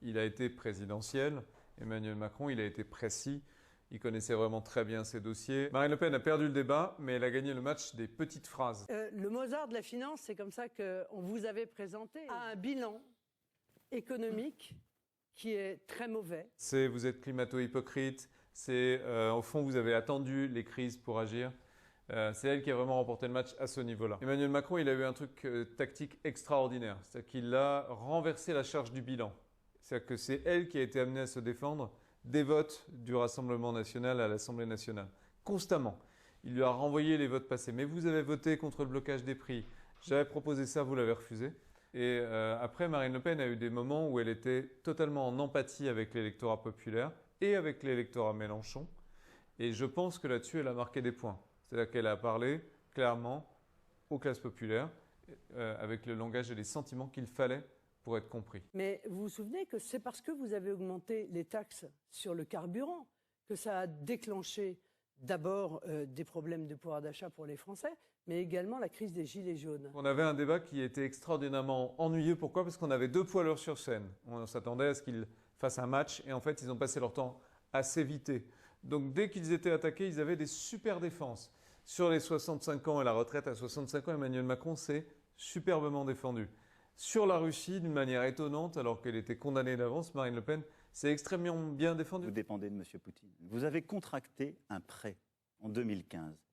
il a été présidentiel. Emmanuel Macron, il a été précis. Il connaissait vraiment très bien ses dossiers. Marine Le Pen a perdu le débat, mais elle a gagné le match des petites phrases. Le Mozart de la finance, c'est comme ça qu'on vous avait présenté un bilan économique qui est très mauvais. Vous êtes climato-hypocrite. Au fond, vous avez attendu les crises pour agir. C'est elle qui a vraiment remporté le match à ce niveau-là. Emmanuel Macron, il a eu un truc tactique extraordinaire. C'est-à-dire qu'il a renversé la charge du bilan. C'est-à-dire que c'est elle qui a été amenée à se défendre des votes du Rassemblement national à l'Assemblée nationale. Constamment. Il lui a renvoyé les votes passés. Mais vous avez voté contre le blocage des prix. J'avais proposé ça, vous l'avez refusé. Et après, Marine Le Pen a eu des moments où elle était totalement en empathie avec l'électorat populaire et avec l'électorat Mélenchon. Et je pense que là-dessus, elle a marqué des points. C'est-à-dire qu'elle a parlé clairement aux classes populaires avec le langage et les sentiments qu'il fallait pour être compris. Mais vous vous souvenez que c'est parce que vous avez augmenté les taxes sur le carburant que ça a déclenché d'abord des problèmes de pouvoir d'achat pour les Français, mais également la crise des Gilets jaunes. On avait un débat qui était extraordinairement ennuyeux. Pourquoi? Parce qu'on avait deux poids lourds sur scène. On s'attendait à ce qu'ils fassent un match et en fait, ils ont passé leur temps à s'éviter. Donc dès qu'ils étaient attaqués, ils avaient des super défenses. Sur les 65 ans et la retraite à 65 ans, Emmanuel Macron s'est superbement défendu. Sur la Russie, d'une manière étonnante, alors qu'elle était condamnée d'avance, Marine Le Pen s'est extrêmement bien défendue. Vous dépendez de M. Poutine. Vous avez contracté un prêt en 2015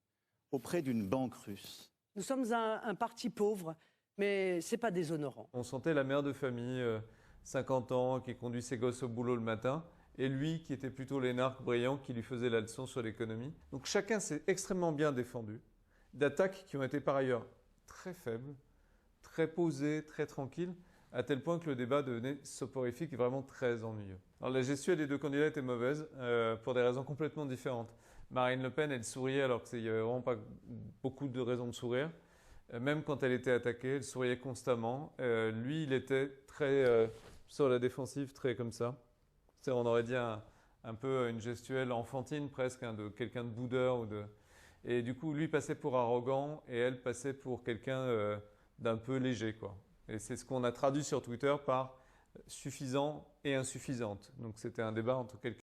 auprès d'une banque russe. Nous sommes un parti pauvre, mais ce n'est pas déshonorant. On sentait la mère de famille, 50 ans, qui conduit ses gosses au boulot le matin, et lui qui était plutôt l'énarque brillant qui lui faisait la leçon sur l'économie. Donc chacun s'est extrêmement bien défendu d'attaques qui ont été par ailleurs très faibles, très posées, très tranquilles, à tel point que le débat devenait soporifique et vraiment très ennuyeux. Alors la gestuelle des deux candidats était mauvaise pour des raisons complètement différentes. Marine Le Pen, elle souriait alors qu'il n'y avait vraiment pas beaucoup de raisons de sourire. Même quand elle était attaquée, elle souriait constamment. Lui, il était très sur la défensive, très comme ça. On aurait dit un peu une gestuelle enfantine presque, hein, de quelqu'un de boudeur. Et du coup, lui passait pour arrogant et elle passait pour quelqu'un d'un peu léger, quoi. Et c'est ce qu'on a traduit sur Twitter par suffisant et insuffisante. Donc c'était un débat entre quelqu'un